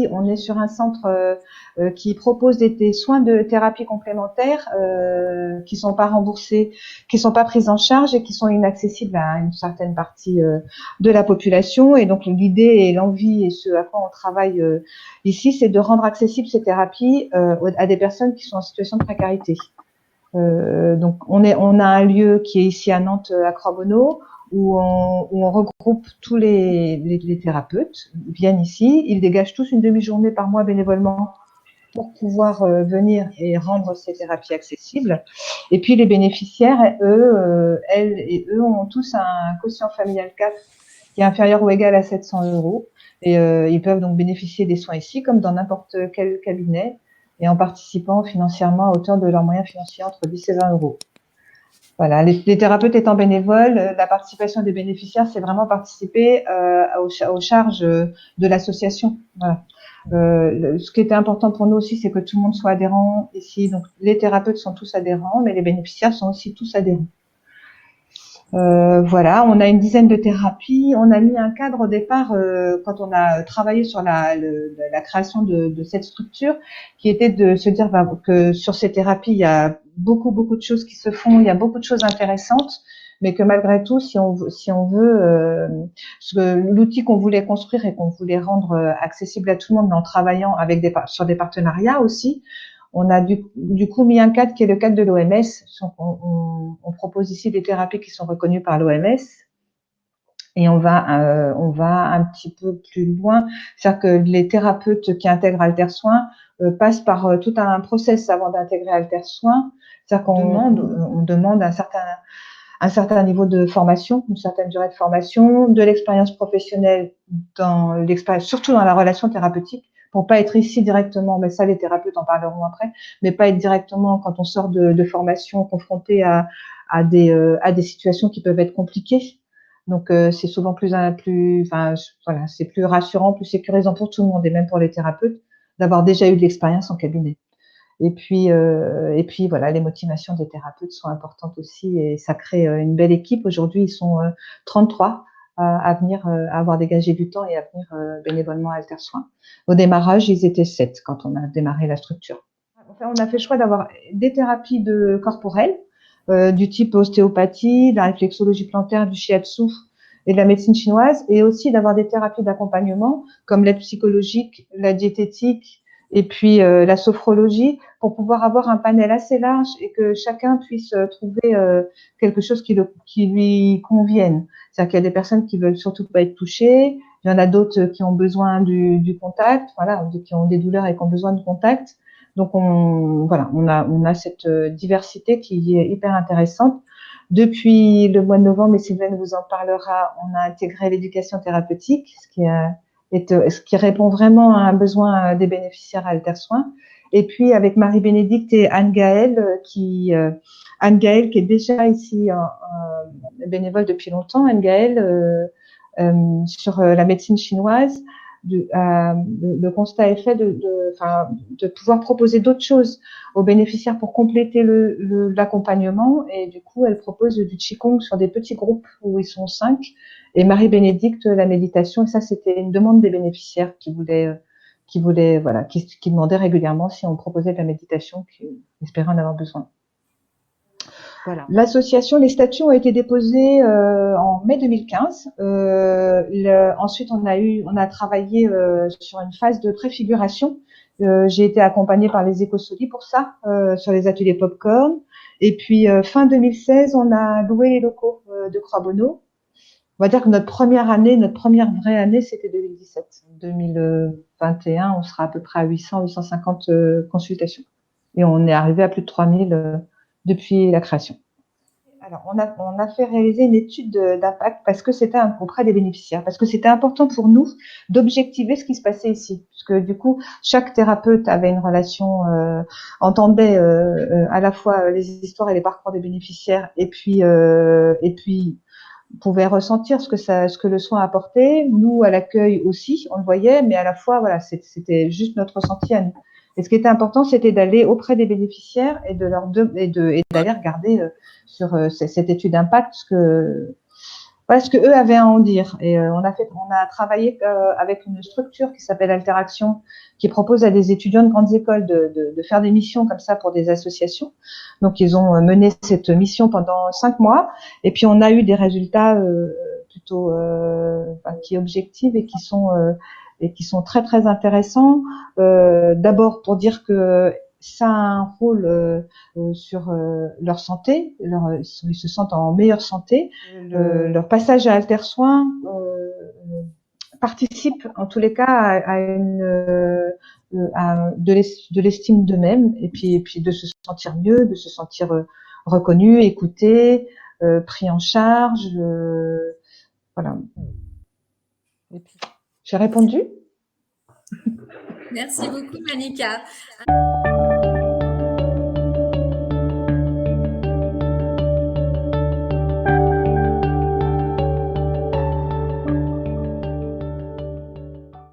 ici, on est sur un centre qui propose des soins de thérapie complémentaires qui sont pas remboursés, qui sont pas pris en charge et qui sont inaccessibles à une certaine partie de la population. Et donc l'idée et l'envie et ce à quoi on travaille ici, c'est de rendre accessibles ces thérapies à des personnes qui sont en situation de précarité. Donc on a un lieu qui est ici à Nantes, à Croix-Bonneau, où on regroupe tous les thérapeutes. Ils viennent ici, ils dégagent tous une demi-journée par mois bénévolement pour pouvoir venir et rendre ces thérapies accessibles. Et puis les bénéficiaires, elles et eux ont tous un quotient familial 4 qui est inférieur ou égal à 700 €. Et ils peuvent donc bénéficier des soins ici comme dans n'importe quel cabinet et en participant financièrement à hauteur de leurs moyens financiers entre 10 et 20 €. Voilà, les thérapeutes étant bénévoles, la participation des bénéficiaires, c'est vraiment participer aux charges de l'association. Voilà. Ce qui était important pour nous aussi, c'est que tout le monde soit adhérent ici. Donc, les thérapeutes sont tous adhérents, mais les bénéficiaires sont aussi tous adhérents. Voilà, on a une dizaine de thérapies. On a mis un cadre au départ quand on a travaillé sur la création de cette structure, qui était de se dire que sur ces thérapies, il y a beaucoup de choses qui se font, il y a beaucoup de choses intéressantes, mais que malgré tout, si on veut l'outil qu'on voulait construire et qu'on voulait rendre accessible à tout le monde, mais en travaillant sur des partenariats aussi. On a du coup mis un cadre qui est le cadre de l'OMS. On propose ici des thérapies qui sont reconnues par l'OMS et on va un petit peu plus loin. C'est-à-dire que les thérapeutes qui intègrent Altersoin passent par tout un process avant d'intégrer Altersoin. C'est-à-dire qu'on demande un certain niveau de formation, une certaine durée de formation, de l'expérience professionnelle surtout dans la relation thérapeutique, pour pas être ici directement, mais ça les thérapeutes en parleront après, mais pas être directement quand on sort de formation confronté à des situations qui peuvent être compliquées. Donc c'est souvent c'est plus rassurant, plus sécurisant pour tout le monde et même pour les thérapeutes d'avoir déjà eu de l'expérience en cabinet. Et puis voilà, les motivations des thérapeutes sont importantes aussi et ça crée une belle équipe. Aujourd'hui, ils sont 33 à venir, à avoir dégagé du temps et à venir bénévolement à Altersoin. Au démarrage, ils étaient 7 quand on a démarré la structure. Enfin, on a fait le choix d'avoir des thérapies corporelles, du type ostéopathie, de la réflexologie plantaire, du shiatsu et de la médecine chinoise, et aussi d'avoir des thérapies d'accompagnement comme l'aide psychologique, la diététique, et puis la sophrologie, pour pouvoir avoir un panel assez large et que chacun puisse trouver quelque chose qui lui convienne. C'est-à-dire qu'il y a des personnes qui veulent surtout pas être touchées, il y en a d'autres qui ont besoin du contact, voilà, qui ont des douleurs et qui ont besoin de contact. Donc on a cette diversité qui est hyper intéressante. Depuis le mois de novembre, et Sylvaine vous en parlera, on a intégré l'éducation thérapeutique, ce qui répond vraiment à un besoin des bénéficiaires à Altersoin. Et puis avec Marie-Bénédicte et Anne-Gaëlle, Anne-Gaëlle qui est déjà ici bénévole depuis longtemps, Anne-Gaëlle sur la médecine chinoise, le constat est fait de pouvoir proposer d'autres choses aux bénéficiaires pour compléter l'accompagnement. Et du coup, elle propose du Qigong sur des petits groupes où ils sont 5. Et Marie-Bénédicte, la méditation. Et ça, c'était une demande des bénéficiaires qui demandaient régulièrement si on proposait de la méditation, qui espéraient en avoir besoin. Voilà. L'association, les statuts ont été déposés en mai 2015. Ensuite, on a travaillé sur une phase de préfiguration. J'ai été accompagnée par les Écosoli pour ça, sur les ateliers Popcorn. Et puis fin 2016, on a loué les locaux de Croix-Bonneau. On va dire que notre première vraie année, c'était 2017. 2021, on sera à peu près à 850 consultations. Et on est arrivé à plus de 3000 depuis la création. Alors, on a fait réaliser une étude d'impact parce que c'était auprès des bénéficiaires, parce que c'était important pour nous d'objectiver ce qui se passait ici, parce que du coup, chaque thérapeute avait une relation, entendait à la fois les histoires et les parcours des bénéficiaires, et puis pouvait ressentir ce que le soin apportait. Nous, à l'accueil aussi, on le voyait, mais à la fois, voilà, c'était juste notre ressenti à nous. Et ce qui était important, c'était d'aller auprès des bénéficiaires et d'aller regarder sur cette étude d'impact voilà ce que eux avaient à en dire. Et on a travaillé avec une structure qui s'appelle Alteraction, qui propose à des étudiants de grandes écoles de faire des missions comme ça pour des associations. Donc ils ont mené cette mission pendant 5 mois, et puis on a eu des résultats plutôt qui objectifs et qui sont très très intéressants. D'abord pour dire que ça a un rôle sur leur santé, ils se sentent en meilleure santé. Leur passage à Altersoin participe en tous les cas à de l'estime d'eux-mêmes et puis de se sentir mieux, de se sentir reconnu, écouté, pris en charge. Voilà. Et puis, j'ai répondu. Merci beaucoup, Manika.